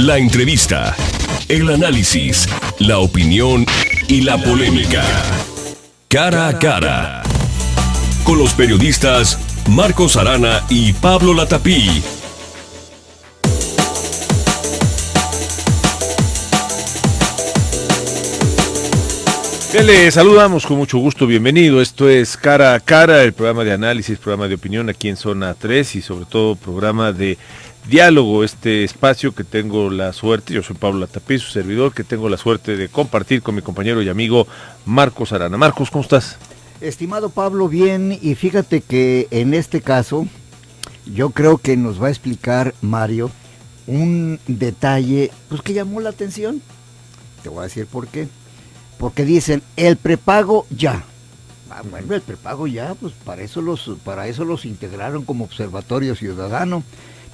La entrevista, el análisis, la opinión y la polémica. Cara a cara. Con los periodistas Marcos Arana y Pablo Latapí. Le saludamos con mucho gusto, bienvenido. Esto es Cara a Cara, el programa de análisis, programa de opinión aquí en Zona 3 y sobre todo programa de diálogo, este espacio que tengo la suerte, yo soy Pablo Latapí, su servidor, que tengo la suerte de compartir con mi compañero y amigo Marcos Arana. Marcos, ¿cómo estás? Estimado Pablo, bien, y fíjate que en este caso yo creo que nos va a explicar Mario un detalle pues que llamó la atención. Te voy a decir por qué. Porque dicen, el prepago ya. Bueno, el prepago ya, pues para eso los integraron como observatorio ciudadano.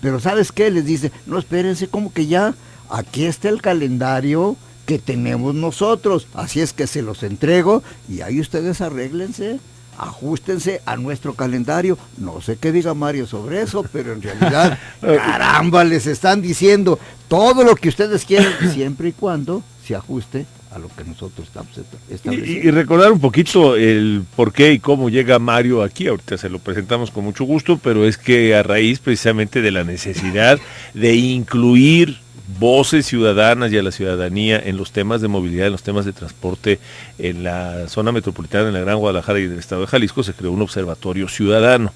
Pero ¿sabes qué? Les dice, no, espérense, como que ya, aquí está el calendario que tenemos nosotros. Así es que se los entrego y ahí ustedes arréglense, ajustense a nuestro calendario. No sé qué diga Mario sobre eso, pero en realidad, caramba, les están diciendo todo lo que ustedes quieren, siempre y cuando se ajuste a lo que nosotros estamos estableciendo. Y recordar un poquito el por qué y cómo llega Mario aquí. Ahorita se lo presentamos con mucho gusto, pero es que a raíz precisamente de la necesidad de incluir voces ciudadanas y a la ciudadanía en los temas de movilidad, en los temas de transporte en la zona metropolitana, en la Gran Guadalajara y en el estado de Jalisco, se creó un observatorio ciudadano.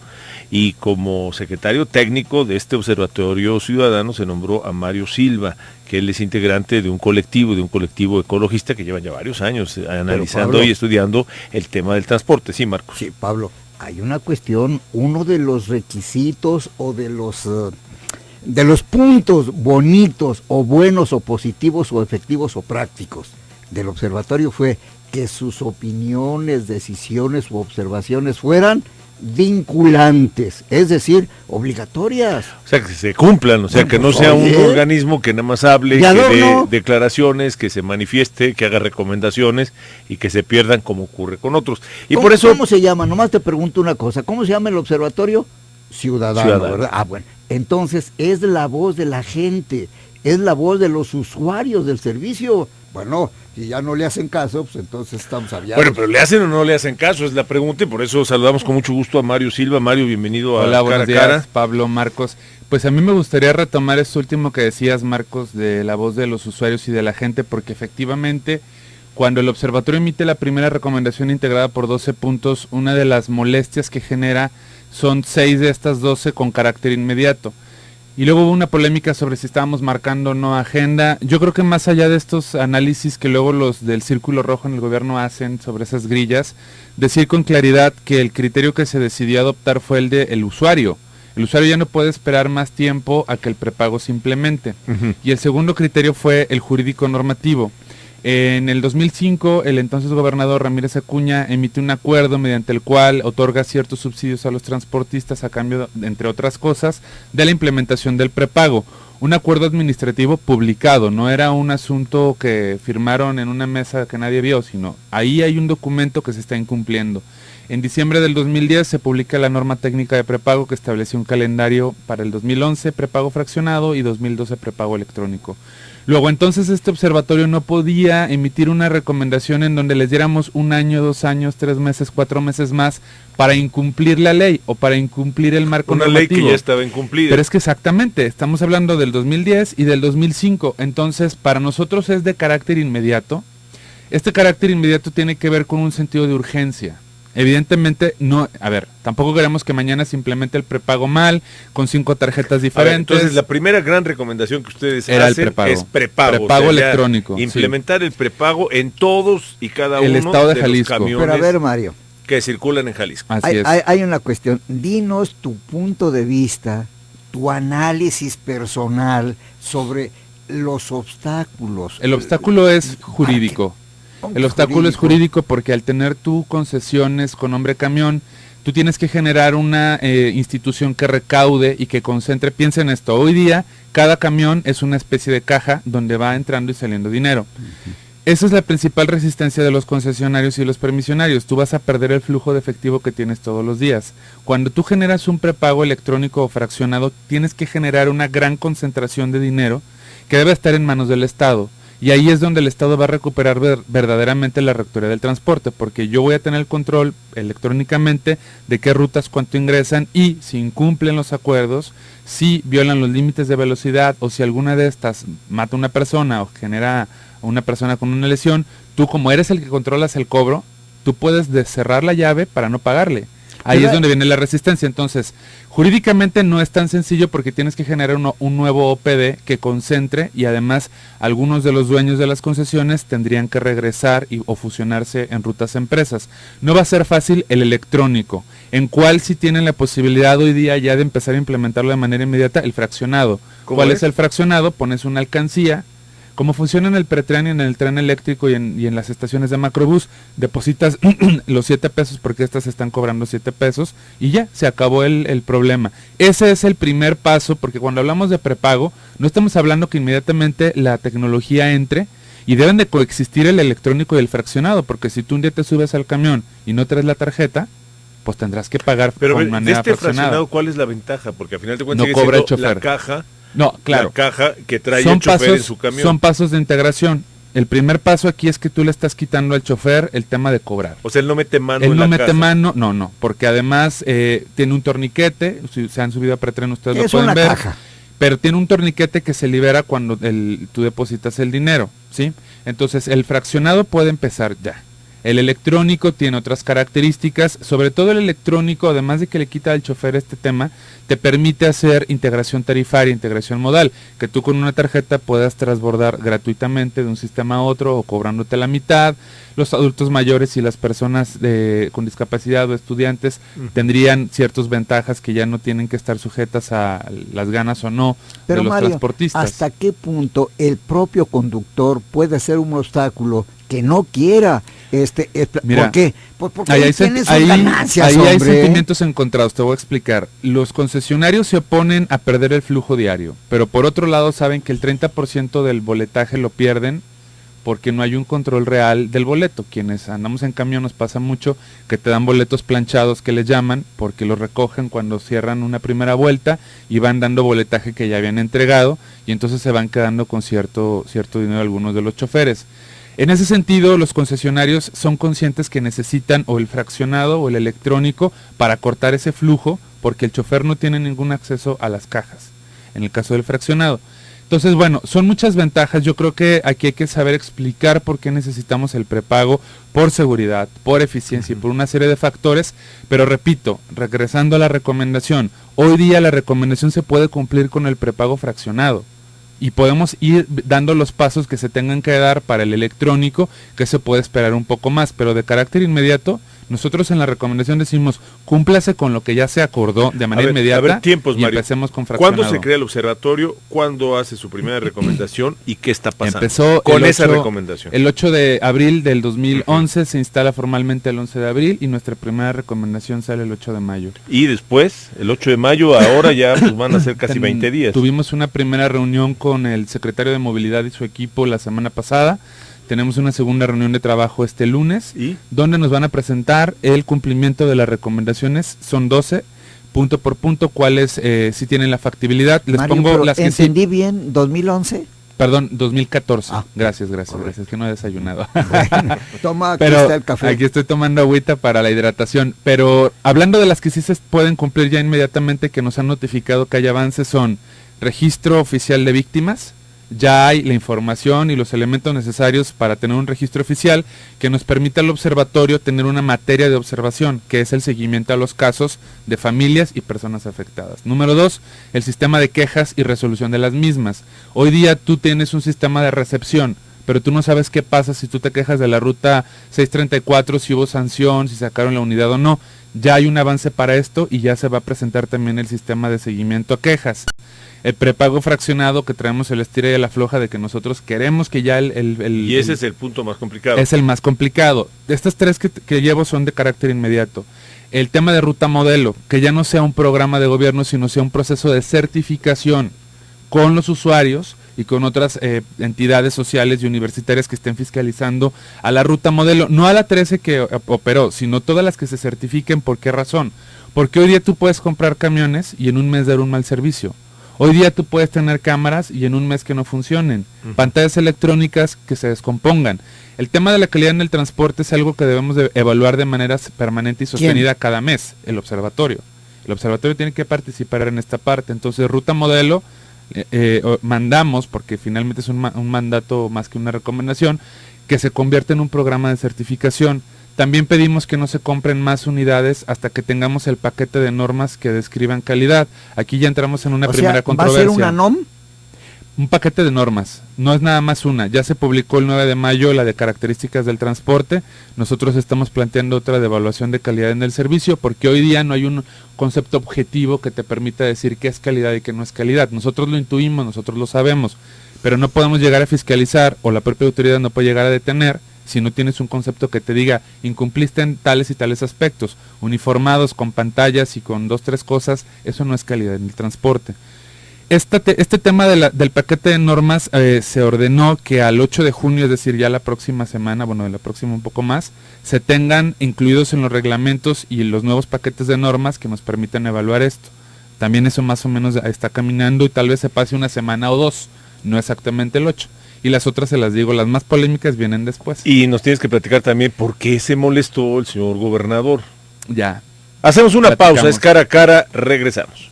Y como secretario técnico de este observatorio ciudadano se nombró a Mario Silva, que él es integrante de un colectivo ecologista que llevan ya varios años analizando Pablo, y estudiando el tema del transporte. Sí, Marcos. Sí, Pablo, hay una cuestión, uno de los requisitos o de los puntos bonitos o buenos o positivos o efectivos o prácticos del observatorio fue que sus opiniones, decisiones u observaciones fueran vinculantes, es decir, obligatorias. O sea, que se cumplan, o sea, que no sea un organismo que nada más hable, que dé declaraciones, que se manifieste, que haga recomendaciones y que se pierdan como ocurre con otros. Y por eso... ¿Cómo se llama? Nomás te pregunto una cosa, ¿cómo se llama el observatorio? Ciudadano, ¿verdad? Ah, bueno, entonces es la voz de la gente, es la voz de los usuarios del servicio. Bueno, si ya no le hacen caso, pues entonces estamos hablando. Bueno, pero ¿le hacen o no le hacen caso? Es la pregunta y por eso saludamos con mucho gusto a Mario Silva. Mario, bienvenido a Hola, buenos días, Cara. Pablo, Marcos. Pues a mí me gustaría retomar esto último que decías, Marcos, de la voz de los usuarios y de la gente, porque efectivamente, cuando el observatorio emite la primera recomendación integrada por 12 puntos, una de las molestias que genera son 6 de estas 12 con carácter inmediato. Y luego hubo una polémica sobre si estábamos marcando o no agenda. Yo creo que más allá de estos análisis que luego los del Círculo Rojo en el gobierno hacen sobre esas grillas, decir con claridad que el criterio que se decidió adoptar fue el del usuario. El usuario ya no puede esperar más tiempo a que el prepago se implemente. Y el segundo criterio fue el jurídico normativo. En el 2005, el entonces gobernador Ramírez Acuña emite un acuerdo mediante el cual otorga ciertos subsidios a los transportistas a cambio, entre otras cosas, de la implementación del prepago. Un acuerdo administrativo publicado, no era un asunto que firmaron en una mesa que nadie vio, sino ahí hay un documento que se está incumpliendo. En diciembre del 2010 se publica la norma técnica de prepago que establece un calendario para el 2011 prepago fraccionado y 2012 prepago electrónico. Luego entonces este observatorio no podía emitir una recomendación en donde les diéramos 1 año, 2 años, 3 meses, 4 meses más para incumplir la ley o para incumplir el marco normativo. Una ley que ya estaba incumplida. Pero es que exactamente, estamos hablando del 2010 y del 2005, entonces para nosotros es de carácter inmediato. Este carácter inmediato tiene que ver con un sentido de urgencia. Evidentemente, no, a ver, tampoco queremos que mañana se implemente el prepago mal, con 5 tarjetas diferentes. Entonces, la primera gran recomendación que ustedes era hacen el prepago. Es prepago. Prepago electrónico. Implementar el prepago en todos y cada el uno estado de los Jalisco. camiones Pero a ver, Mario, que circulan en Jalisco. Así es. Hay una cuestión, dinos tu punto de vista, tu análisis personal sobre los obstáculos. El obstáculo es jurídico. El obstáculo es jurídico porque al tener tú concesiones con nombre camión, tú tienes que generar una institución que recaude y que concentre. Piensa en esto, hoy día cada camión es una especie de caja donde va entrando y saliendo dinero. Esa es la principal resistencia de los concesionarios y los permisionarios. Tú vas a perder el flujo de efectivo que tienes todos los días. Cuando tú generas un prepago electrónico o fraccionado, tienes que generar una gran concentración de dinero que debe estar en manos del Estado. Y ahí es donde el Estado va a recuperar verdaderamente la rectoría del transporte, porque yo voy a tener el control electrónicamente de qué rutas cuánto ingresan, y si incumplen los acuerdos, si violan los límites de velocidad, o si alguna de estas mata a una persona o genera a una persona con una lesión, tú, como eres el que controlas el cobro, tú puedes cerrar la llave para no pagarle. Ahí es donde viene la resistencia. Entonces, jurídicamente no es tan sencillo, porque tienes que generar un nuevo OPD que concentre, y además algunos de los dueños de las concesiones tendrían que regresar o fusionarse en rutas empresas. No va a ser fácil el electrónico, en cual sí tienen la posibilidad hoy día ya de empezar a implementarlo de manera inmediata, el fraccionado. ¿Cuál es el fraccionado? Pones una alcancía, como funciona en el pretren y en el tren eléctrico y en las estaciones de macrobús, depositas los 7 pesos, porque estas están cobrando 7 pesos, y ya, se acabó el problema. Ese es el primer paso, porque cuando hablamos de prepago, no estamos hablando que inmediatamente la tecnología entre, y deben de coexistir el electrónico y el fraccionado, porque si tú un día te subes al camión y no traes la tarjeta, pues tendrás que pagar con manera fraccionada. ¿Cuál es la ventaja? Porque al final de cuentas no cobra el chofer. La caja... No, claro. La caja que trae el chofer en su camión. Son pasos de integración. El primer paso aquí es que tú le estás quitando al chofer el tema de cobrar. O sea, él no mete mano en la caja. Él no mete mano, no, porque además tiene un torniquete, si se han subido a pretren ustedes lo pueden ver. Caja. Pero tiene un torniquete que se libera cuando tú depositas el dinero, ¿sí? Entonces, el fraccionado puede empezar ya. El electrónico tiene otras características, sobre todo el electrónico, además de que le quita al chofer este tema, te permite hacer integración tarifaria, integración modal, que tú con una tarjeta puedas transbordar gratuitamente de un sistema a otro o cobrándote la mitad. Los adultos mayores y las personas con discapacidad o estudiantes tendrían ciertas ventajas que ya no tienen que estar sujetas a las ganas o no de los transportistas. ¿Hasta qué punto el propio conductor puede ser un obstáculo que no quiera? Mira, ¿por qué? Porque ahí tiene sus ganancias, ahí hombre. Hay sentimientos encontrados, te voy a explicar. Los concesionarios se oponen a perder el flujo diario, pero por otro lado saben que el 30% del boletaje lo pierden porque no hay un control real del boleto. Quienes andamos en camión nos pasa mucho que te dan boletos planchados, que les llaman, porque los recogen cuando cierran una primera vuelta y van dando boletaje que ya habían entregado, y entonces se van quedando con cierto dinero algunos de los choferes. En ese sentido, los concesionarios son conscientes que necesitan o el fraccionado o el electrónico para cortar ese flujo, porque el chofer no tiene ningún acceso a las cajas, en el caso del fraccionado. Entonces, bueno, son muchas ventajas. Yo creo que aquí hay que saber explicar por qué necesitamos el prepago, por seguridad, por eficiencia y por una serie de factores. Pero repito, regresando a la recomendación, hoy día la recomendación se puede cumplir con el prepago fraccionado. Y podemos ir dando los pasos que se tengan que dar para el electrónico, que se puede esperar un poco más, pero de carácter inmediato, nosotros en la recomendación decimos, cúmplase con lo que ya se acordó de manera inmediata, tiempos, y Mario. Empecemos con fraccionado. ¿Cuándo se crea el observatorio? ¿Cuándo hace su primera recomendación? ¿Y qué está pasando Empezó con esa recomendación? El 8 de abril del 2011 se instala formalmente el 11 de abril y nuestra primera recomendación sale el 8 de mayo. Y después, el 8 de mayo, ahora ya pues, van a ser casi 20 días. Tuvimos una primera reunión con el secretario de Movilidad y su equipo la semana pasada. Tenemos una segunda reunión de trabajo este lunes, donde nos van a presentar el cumplimiento de las recomendaciones. Son 12, punto por punto, cuáles sí tienen la factibilidad. Les Mario, pongo las que ¿entendí bien 2011? Perdón, 2014. Ah, gracias, que no he desayunado. Bueno, toma, aquí pero está el café. Aquí estoy tomando agüita para la hidratación. Pero hablando de las que sí se pueden cumplir ya inmediatamente, que nos han notificado que hay avances, son registro oficial de víctimas. Ya hay la información y los elementos necesarios para tener un registro oficial que nos permita al observatorio tener una materia de observación, que es el seguimiento a los casos de familias y personas afectadas. Número 2, el sistema de quejas y resolución de las mismas. Hoy día tú tienes un sistema de recepción, pero tú no sabes qué pasa si tú te quejas de la ruta 634, si hubo sanción, si sacaron la unidad o no. Ya hay un avance para esto y ya se va a presentar también el sistema de seguimiento a quejas. El prepago fraccionado, que traemos el estira y el afloja de que nosotros queremos que ya y ese es el punto más complicado. Es el más complicado. Estas tres que llevo son de carácter inmediato. El tema de ruta modelo, que ya no sea un programa de gobierno, sino sea un proceso de certificación con los usuarios y con otras entidades sociales y universitarias que estén fiscalizando a la ruta modelo, no a la 13 que operó, sino todas las que se certifiquen. ¿Por qué razón? Porque hoy día tú puedes comprar camiones y en un mes dar un mal servicio. Hoy día tú puedes tener cámaras y en un mes que no funcionen, pantallas electrónicas que se descompongan. El tema de la calidad en el transporte es algo que debemos de evaluar de manera permanente y sostenida cada mes, el observatorio. El observatorio tiene que participar en esta parte. Entonces, ruta modelo, mandamos, porque finalmente es un mandato más que una recomendación, que se convierta en un programa de certificación. También pedimos que no se compren más unidades hasta que tengamos el paquete de normas que describan calidad. Aquí ya entramos en una primera controversia. ¿Va a ser una NOM? Un paquete de normas, no es nada más una. Ya se publicó el 9 de mayo la de características del transporte. Nosotros estamos planteando otra de evaluación de calidad en el servicio, porque hoy día no hay un concepto objetivo que te permita decir qué es calidad y qué no es calidad. Nosotros lo intuimos, nosotros lo sabemos, pero no podemos llegar a fiscalizar, o la propia autoridad no puede llegar a detener si no tienes un concepto que te diga incumpliste en tales y tales aspectos, uniformados con pantallas y con 2, 3 cosas. Eso no es calidad en el transporte. Este tema del paquete de normas se ordenó que al 8 de junio, es decir, ya la próxima semana, bueno, de la próxima un poco más, se tengan incluidos en los reglamentos y los nuevos paquetes de normas que nos permitan evaluar esto. También eso más o menos está caminando y tal vez se pase una semana o 2, no exactamente el 8. Y las otras se las digo, las más polémicas vienen después. Y nos tienes que platicar también por qué se molestó el señor gobernador. Ya. Hacemos una Platicamos. pausa, es cara a cara, regresamos.